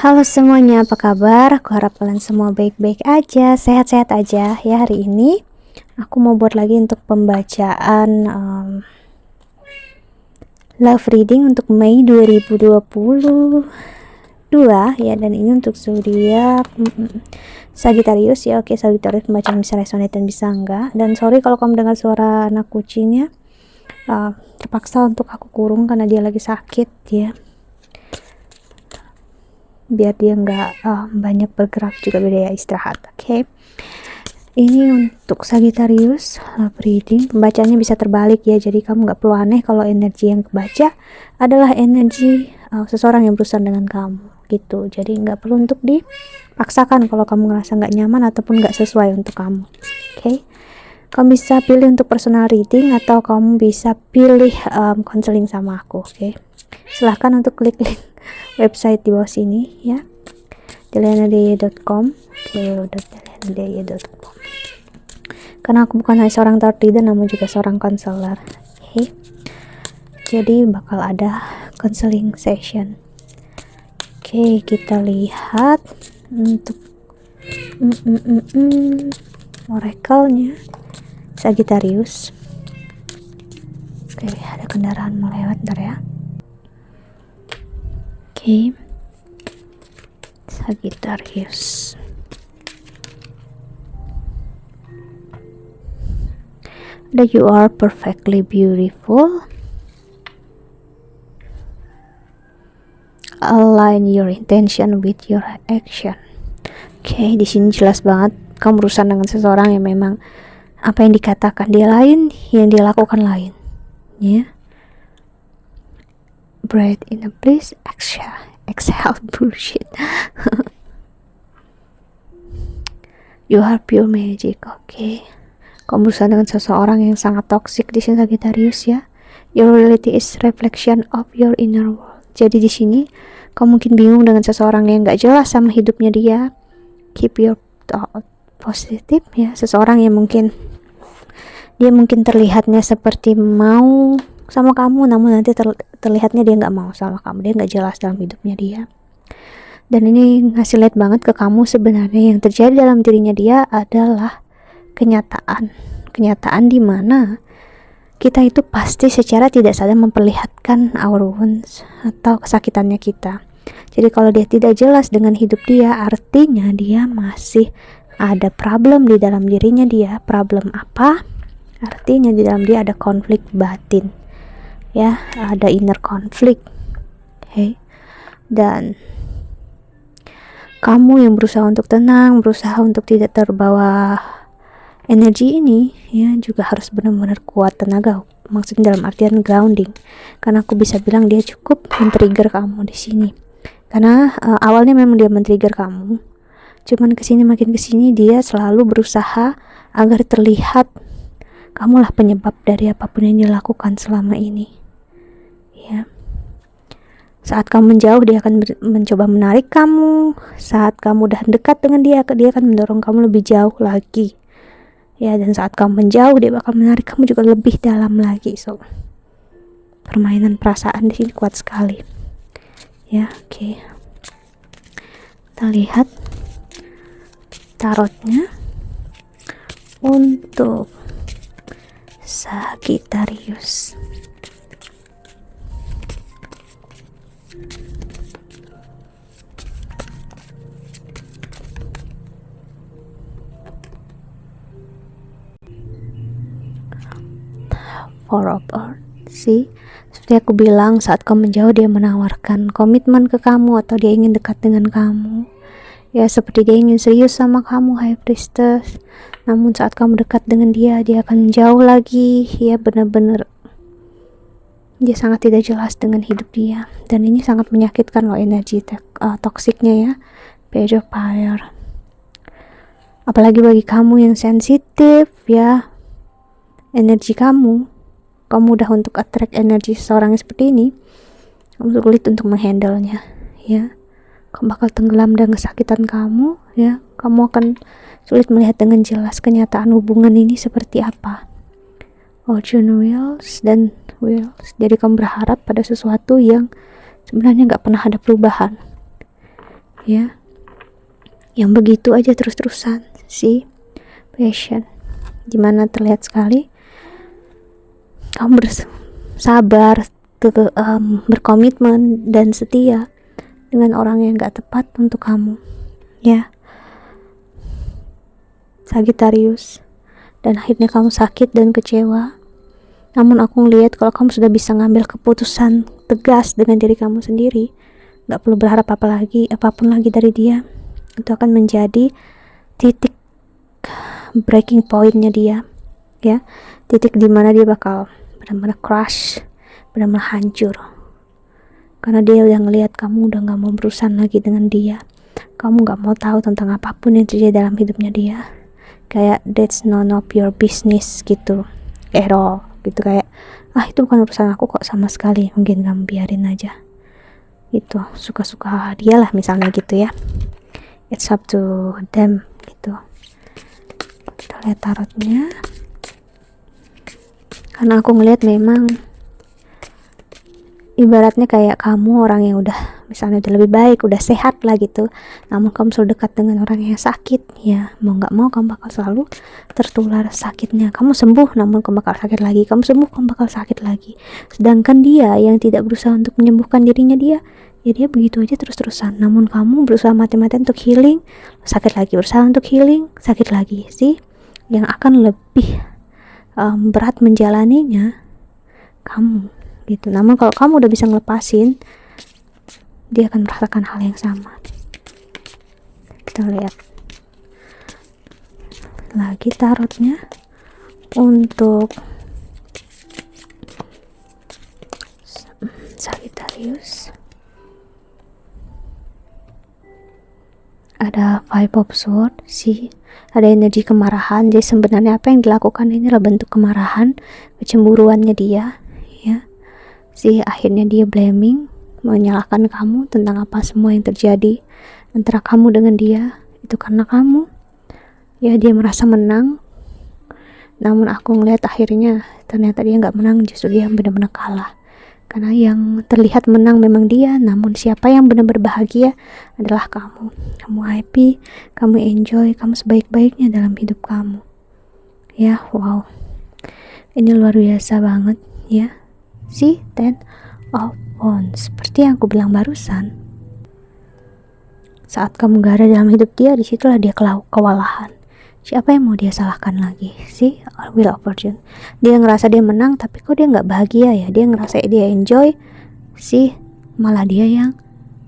Halo semuanya, apa kabar? Aku harap kalian semua baik-baik aja, sehat-sehat aja ya. Hari ini aku mau buat lagi untuk pembacaan love reading untuk Mei 2022 ya, dan ini untuk zodiak Sagittarius ya. Oke, Sagittarius pembacaan bisa resonate dan bisa enggak. Dan sorry kalau kamu dengar suara anak kucingnya, terpaksa untuk aku kurung karena dia lagi sakit ya, biar dia nggak banyak bergerak, juga biar dia istirahat. Oke. Ini untuk Sagittarius love reading, pembacaannya bisa terbalik ya, jadi kamu nggak perlu aneh kalau energi yang kebaca adalah energi seseorang yang berurusan dengan kamu gitu. Jadi nggak perlu untuk dipaksakan kalau kamu ngerasa nggak nyaman ataupun nggak sesuai untuk kamu. Oke. Kamu bisa pilih untuk personal reading atau kamu bisa pilih konseling sama aku. Oke. Silahkan untuk klik link website di bawah sini ya, delianadeye.com, www.delianadeye.com. Karena aku bukan hanya seorang tarot reader namun juga seorang konselor. Oke. Jadi bakal ada counseling session. Oke, kita lihat untuk oracle-nya Sagittarius. Oke, ada kendaraan mau lewat, ntar ya. Oke, Sagittarius. That you are perfectly beautiful. Align your intention with your action. Oke, di sini jelas banget kamu berurusan dengan seseorang yang memang apa yang dikatakan dia lain, yang dia lakukan lain. Ya. Breathe in a place, exhale bullshit. You are pure magic. Oke. Kamu berurusan dengan seseorang yang sangat toksik di sini Sagittarius ya. Your reality is reflection of your inner world. Jadi di sini kamu mungkin bingung dengan seseorang yang nggak jelas sama hidupnya dia. Keep your thought positive ya. Seseorang yang mungkin terlihatnya seperti mau sama kamu, namun nanti terlihatnya dia nggak mau sama kamu. Dia nggak jelas dalam hidupnya dia. Dan ini ngasih lihat banget ke kamu sebenarnya yang terjadi dalam dirinya dia adalah kenyataan di mana kita itu pasti secara tidak sadar memperlihatkan our wounds atau kesakitannya kita. Jadi kalau dia tidak jelas dengan hidup dia, artinya dia masih ada problem di dalam dirinya dia. Problem apa? Artinya di dalam dia ada konflik batin ya, ada inner conflict. Okay. Dan kamu yang berusaha untuk tenang, berusaha untuk tidak terbawa energi ini ya, juga harus benar-benar kuat tenaga, maksudnya dalam artian grounding, karena aku bisa bilang dia cukup men-trigger kamu di sini. Karena awalnya memang dia men-trigger kamu, cuman makin kesini dia selalu berusaha agar terlihat kamulah penyebab dari apapun yang dilakukan selama ini ya. Saat kamu menjauh, dia akan mencoba menarik kamu. Saat kamu udah dekat dengan dia akan mendorong kamu lebih jauh lagi ya, dan saat kamu menjauh dia bakal menarik kamu juga lebih dalam lagi. So permainan perasaan di sini kuat sekali ya. Oke. Kita lihat tarotnya untuk Sagittarius. Four of Earth. See, seperti aku bilang, saat kamu menjauh dia menawarkan komitmen ke kamu atau dia ingin dekat dengan kamu ya, seperti dia ingin serius sama kamu, High Priestess. Namun saat kamu dekat dengan dia akan jauh lagi ya, benar-benar dia sangat tidak jelas dengan hidup dia, dan ini sangat menyakitkan loh energi toksiknya ya, Page of Fire. Apalagi bagi kamu yang sensitif ya, energi kamu udah untuk attract energi seseorang yang seperti ini, kamu sulit untuk menghandle-nya ya. Kamu bakal tenggelam dengan kesakitan kamu ya. Kamu akan sulit melihat dengan jelas kenyataan hubungan ini seperti apa. Ocean Wheels dan Wheels. Jadi kamu berharap pada sesuatu yang sebenarnya nggak pernah ada perubahan ya, yang begitu aja terus-terusan. See, passion, dimana terlihat sekali kamu bersabar, berkomitmen dan setia dengan orang yang gak tepat untuk kamu, ya, Sagittarius. Dan akhirnya kamu sakit dan kecewa. Namun aku ngelihat kalau kamu sudah bisa ngambil keputusan tegas dengan diri kamu sendiri, gak perlu berharap apapun lagi dari dia. Itu akan menjadi titik breaking pointnya dia, ya, titik dimana dia bakal benar-benar crash, benar-benar hancur, karena dia udah ngelihat kamu udah gak mau berurusan lagi dengan dia. Kamu gak mau tahu tentang apapun yang terjadi dalam hidupnya dia. Kayak that's none of your business gitu, at all gitu. Kayak itu bukan urusan aku kok sama sekali, mungkin kamu biarin aja, itu suka-suka dia lah misalnya gitu ya. It's up to them gitu. Kita lihat tarotnya, karena aku ngelihat memang ibaratnya kayak kamu orang yang udah misalnya udah lebih baik, udah sehat lah gitu, namun kamu selalu dekat dengan orang yang sakit, ya, mau gak mau kamu bakal selalu tertular sakitnya. Kamu sembuh namun kamu bakal sakit lagi, kamu sembuh kamu bakal sakit lagi. Sedangkan dia yang tidak berusaha untuk menyembuhkan dirinya dia, ya dia begitu aja terus-terusan. Namun kamu berusaha mati-matian untuk healing, sakit lagi, berusaha untuk healing, sakit lagi. Sih, yang akan lebih berat menjalaninya kamu gitu. Namun kalau kamu udah bisa ngelepasin, dia akan merasakan hal yang sama. Kita lihat lagi tarotnya untuk Sagittarius. Ada Five of Swords sih, ada energi kemarahan. Jadi sebenarnya apa yang dilakukan ini adalah bentuk kemarahan, kecemburuannya dia, ya. Sih, akhirnya dia blaming, menyalahkan kamu tentang apa semua yang terjadi antara kamu dengan dia. Itu karena kamu, ya, dia merasa menang. Namun aku ngeliat akhirnya ternyata dia nggak menang, justru dia benar-benar kalah. Karena yang terlihat menang memang dia, namun siapa yang benar-benar bahagia adalah kamu. Kamu happy, kamu enjoy, kamu sebaik-baiknya dalam hidup kamu. Ya, wow, ini luar biasa banget, ya. See, Ten of Wands, seperti yang aku bilang barusan, saat kamu gak ada dalam hidup dia, disitulah dia kewalahan. Siapa yang mau dia salahkan lagi? See, Wheel of Fortune, dia ngerasa dia menang, tapi kok dia gak bahagia ya? Dia ngerasa dia enjoy, sih, malah dia yang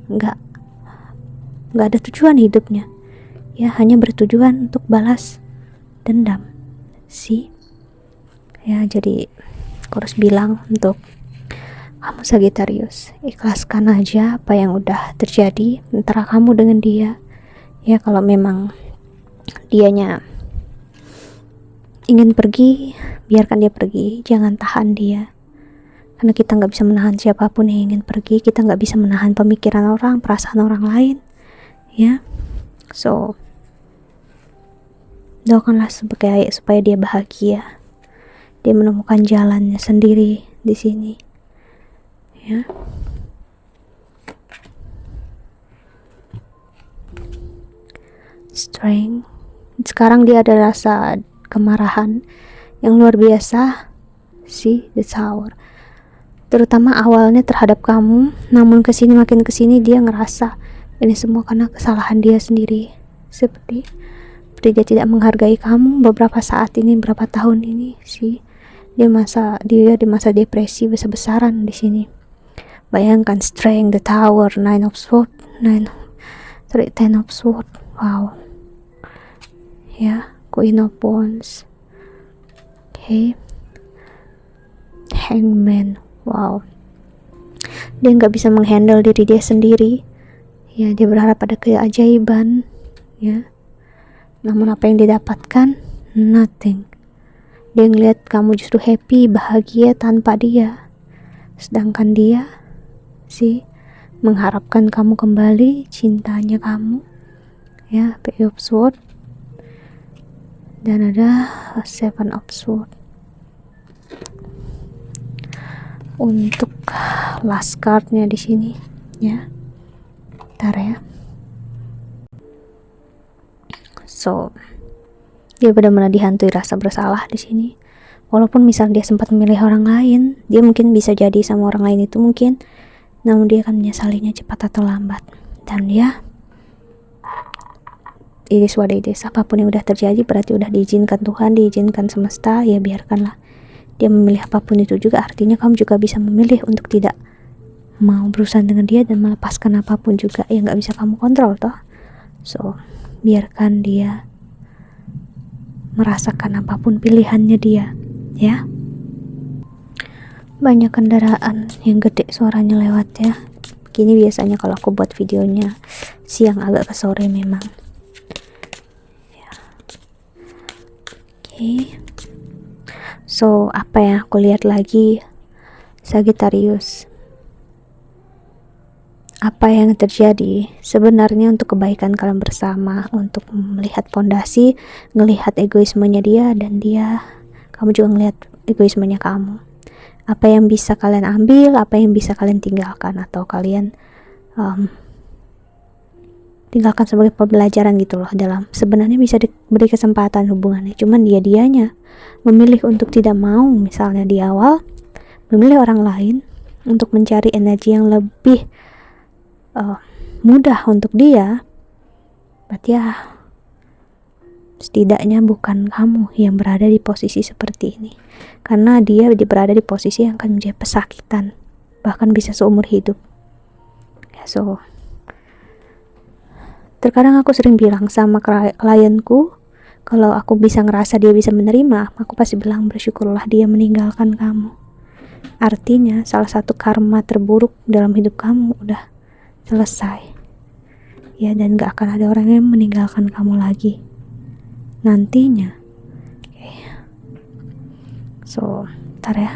gak ada tujuan hidupnya, ya, hanya bertujuan untuk balas dendam. See, ya, jadi aku harus bilang untuk kamu Sagittarius, ikhlaskan aja apa yang udah terjadi antara kamu dengan dia, ya. Kalau memang dianya ingin pergi, biarkan dia pergi, jangan tahan dia, karena kita gak bisa menahan siapapun yang ingin pergi. Kita gak bisa menahan pemikiran orang, perasaan orang lain, ya. So, doakanlah supaya dia bahagia, dia menemukan jalannya sendiri di sini, ya. Strength, sekarang dia ada rasa kemarahan yang luar biasa, sih, the Tower, terutama awalnya terhadap kamu, namun makin kesini dia ngerasa ini semua karena kesalahan dia sendiri. Seperti dia tidak menghargai kamu beberapa saat ini, beberapa tahun ini, sih. Dia di masa depresi besar-besaran di sini. Bayangkan, Strength, the Tower, Ten of Swords, wow, ya, Queen of Wands, okay, Hangman, wow, dia nggak bisa menghandle diri dia sendiri, ya. Dia berharap ada keajaiban, ya, namun apa yang dia dapatkan, nothing. Dia ngeliat kamu justru happy, bahagia tanpa dia, sedangkan dia, sih, mengharapkan kamu kembali, cintanya kamu, ya. Page of Swords, dan ada Seven of Swords. Untuk last cardnya di sini, ya, bentar ya. So dia benar-benar dihantui rasa bersalah di sini. Walaupun misal dia sempat memilih orang lain, dia mungkin bisa jadi sama orang lain itu mungkin, namun dia akan menyesalinya cepat atau lambat. Dan dia it is what it is. Apapun yang udah terjadi berarti udah diizinkan Tuhan, diizinkan semesta, ya biarkanlah dia memilih apapun itu. Juga artinya kamu juga bisa memilih untuk tidak mau berurusan dengan dia dan melepaskan apapun juga yang gak bisa kamu kontrol toh. So biarkan dia merasakan apapun pilihannya dia, ya. Banyak kendaraan yang gede suaranya lewat ya. Gini biasanya kalau aku buat videonya siang agak ke sore memang. So apa yang aku lihat lagi, Sagittarius, apa yang terjadi sebenarnya untuk kebaikan kalian bersama, untuk melihat fondasi, ngelihat egoismenya dia, dan kamu juga ngelihat egoismenya kamu. Apa yang bisa kalian ambil, apa yang bisa kalian tinggalkan, atau kalian tinggalkan sebagai pembelajaran gitu loh. Dalam sebenarnya bisa diberi kesempatan hubungannya, cuman dianya memilih untuk tidak mau, misalnya di awal memilih orang lain untuk mencari energi yang lebih mudah untuk dia. Berarti ya setidaknya bukan kamu yang berada di posisi seperti ini, karena dia berada di posisi yang akan menjadi pesakitan, bahkan bisa seumur hidup ya. So terkadang aku sering bilang sama klienku, kalau aku bisa ngerasa dia bisa menerima, aku pasti bilang bersyukurlah dia meninggalkan kamu. Artinya salah satu karma terburuk dalam hidup kamu udah selesai ya, dan gak akan ada orang yang meninggalkan kamu lagi nantinya. So ntar ya.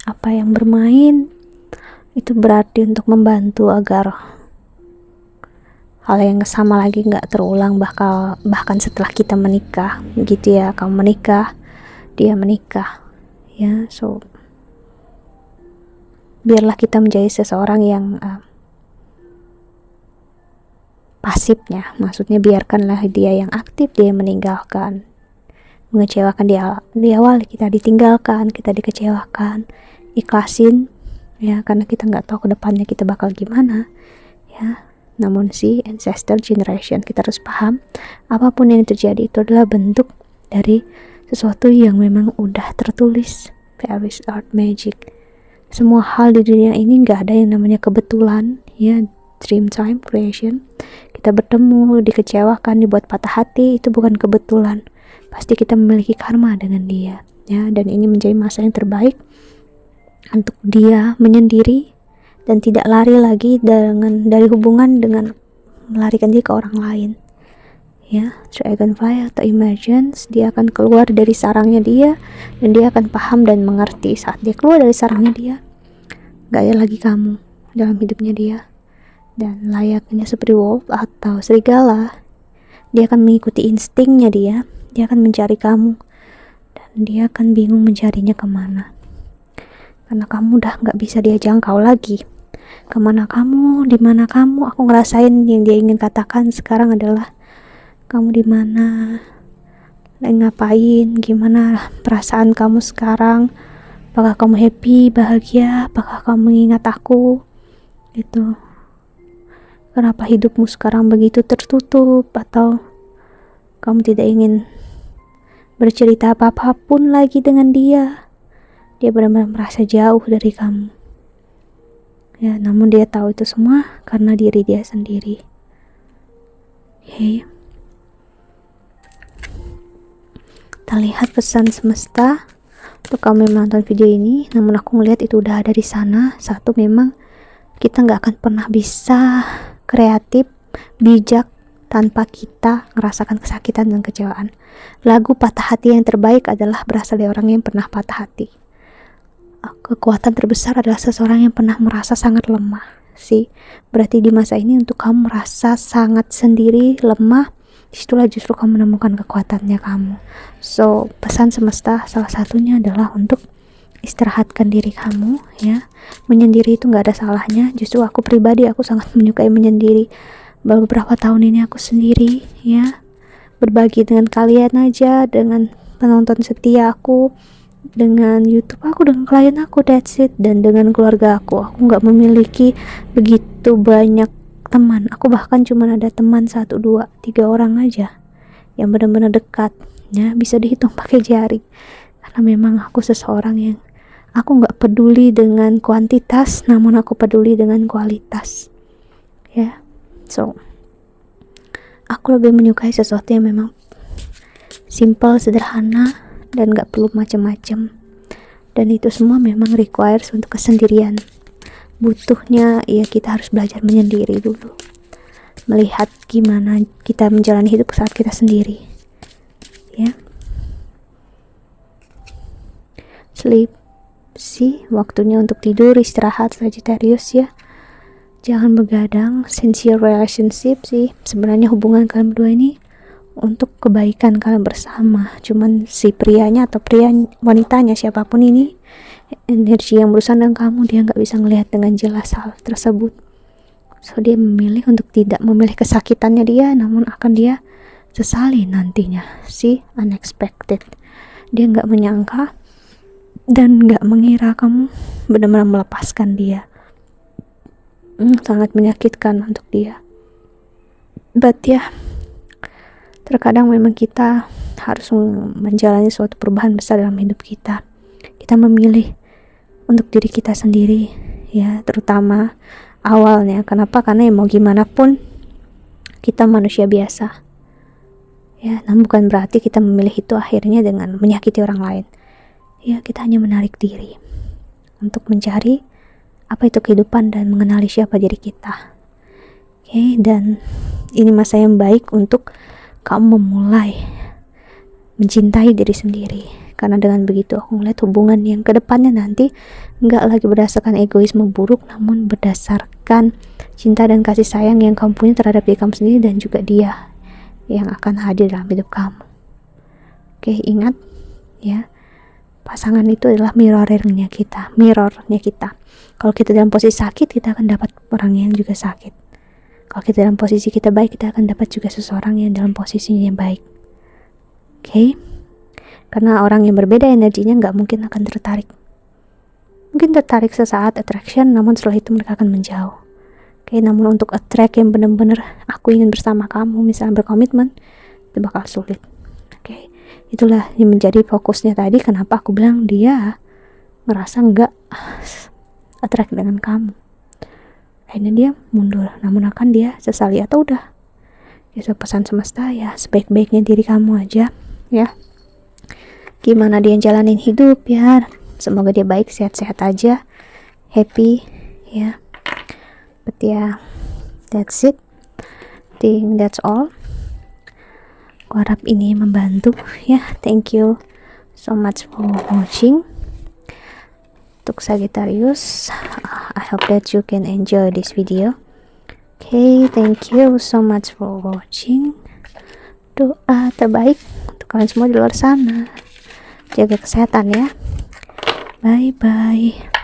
Apa yang bermain itu berarti untuk membantu agar hal yang sama lagi nggak terulang, bahkan setelah kita menikah gitu ya. Kamu menikah, dia menikah ya. So biarlah kita menjadi seseorang yang pasifnya, maksudnya biarkanlah dia yang aktif, dia yang meninggalkan. Mengecewakan di awal kita ditinggalkan, kita dikecewakan, ikhlasin ya, karena kita nggak tahu kedepannya kita bakal gimana ya. Namun ancestor generation, kita harus paham apapun yang terjadi itu adalah bentuk dari sesuatu yang memang udah tertulis. Fairies art magic, semua hal di dunia ini nggak ada yang namanya kebetulan ya. Dream time creation, kita bertemu, dikecewakan, dibuat patah hati, itu bukan kebetulan. Pasti kita memiliki karma dengan dia ya, dan ini menjadi masa yang terbaik untuk dia menyendiri dan tidak lari lagi dari hubungan dengan melarikan diri ke orang lain ya. Dragonfly atau emergence, dia akan keluar dari sarangnya dia, dan dia akan paham dan mengerti saat dia keluar dari sarangnya dia, gak ada lagi kamu dalam hidupnya dia. Dan layaknya seperti wolf atau serigala, dia akan mengikuti instingnya dia akan mencari kamu, dan dia akan bingung mencarinya kemana, karena kamu udah gak bisa dia jangkau lagi. Kemana kamu, di mana kamu, aku ngerasain yang dia ingin katakan sekarang adalah kamu di mana, lagi ngapain, gimana perasaan kamu sekarang, apakah kamu happy, bahagia, apakah kamu mengingat aku gitu. Kenapa hidupmu sekarang begitu tertutup, atau kamu tidak ingin bercerita apapun lagi dengan dia. Dia benar-benar merasa jauh dari kamu ya, namun dia tahu itu semua karena diri dia sendiri. Kita lihat pesan semesta untuk kamu yang menonton video ini. Namun aku ngelihat itu udah ada di sana. Satu, memang kita gak akan pernah bisa kreatif, bijak tanpa kita merasakan kesakitan dan kecewaan. Lagu patah hati yang terbaik adalah berasal dari orang yang pernah patah hati. Kekuatan terbesar adalah seseorang yang pernah merasa sangat lemah. Berarti di masa ini untuk kamu merasa sangat sendiri, lemah, disitulah justru kamu menemukan kekuatannya kamu. So pesan semesta salah satunya adalah untuk istirahatkan diri kamu ya. Menyendiri itu nggak ada salahnya. Justru aku pribadi aku sangat menyukai menyendiri. Beberapa tahun ini aku sendiri ya, berbagi dengan kalian aja, dengan penonton setia aku, dengan YouTube aku, dengan klien aku, that's it. Dan dengan keluarga aku nggak memiliki begitu banyak teman. Aku bahkan cuma ada teman 1, 2, 3 orang aja yang benar-benar dekat ya, bisa dihitung pakai jari. Karena memang aku seseorang yang aku nggak peduli dengan kuantitas, namun aku peduli dengan kualitas ya. So aku lebih menyukai sesuatu yang memang simple, sederhana, dan gak perlu macam-macam. Dan itu semua memang requires untuk kesendirian. Butuhnya ya kita harus belajar menyendiri dulu, melihat gimana kita menjalani hidup saat kita sendiri ya. Sleep sih, waktunya untuk tidur, istirahat, Sagittarius ya. Jangan begadang. Sincere relationship sih, sebenarnya hubungan kalian berdua ini untuk kebaikan kalian bersama. Cuman si prianya atau wanitanya siapapun ini, energi yang berusaha dengan kamu, dia nggak bisa ngelihat dengan jelas hal tersebut. So dia memilih untuk tidak memilih kesakitannya dia, namun akan dia sesali nantinya. Si unexpected, dia nggak menyangka dan nggak mengira kamu benar-benar melepaskan dia. Sangat menyakitkan untuk dia. But ya, terkadang memang kita harus menjalani suatu perubahan besar dalam hidup kita. Kita memilih untuk diri kita sendiri ya, terutama awalnya. Kenapa? Karena ya mau gimana pun kita manusia biasa ya, namun bukan berarti kita memilih itu akhirnya dengan menyakiti orang lain ya. Kita hanya menarik diri untuk mencari apa itu kehidupan dan mengenali siapa diri kita. Oke, dan ini masa yang baik untuk kamu memulai mencintai diri sendiri. Karena dengan begitu aku melihat hubungan yang kedepannya nanti nggak lagi berdasarkan egoisme buruk, namun berdasarkan cinta dan kasih sayang yang kamu punya terhadap diri kamu sendiri, dan juga dia yang akan hadir dalam hidup kamu. Oke, ingat ya, pasangan itu adalah mirrornya kita. Kalau kita dalam posisi sakit, kita akan dapat orang yang juga sakit. Kalau kita dalam posisi kita baik, kita akan dapat juga seseorang yang dalam posisi yang baik. Oke? Karena orang yang berbeda energinya nggak mungkin akan tertarik. Mungkin tertarik sesaat, attraction, namun setelah itu mereka akan menjauh. Oke, namun untuk attract yang benar-benar aku ingin bersama kamu, misalnya berkomitmen, itu bakal sulit. Oke, itulah yang menjadi fokusnya tadi. Kenapa aku bilang dia merasa nggak attract dengan kamu, akhirnya dia mundur, namun akan dia sesali atau udah ya. Pesan semesta ya, sebaik-baiknya diri kamu aja ya. Gimana dia jalanin hidup ya, semoga dia baik, sehat-sehat aja, happy ya. But ya, that's it, think that's all. Aku harap ini membantu ya. Thank you so much for watching. Untuk Sagittarius, I hope that you can enjoy this video. Okay, thank you so much for watching. Doa terbaik untuk kalian semua di luar sana. Jaga kesehatan ya. Bye bye.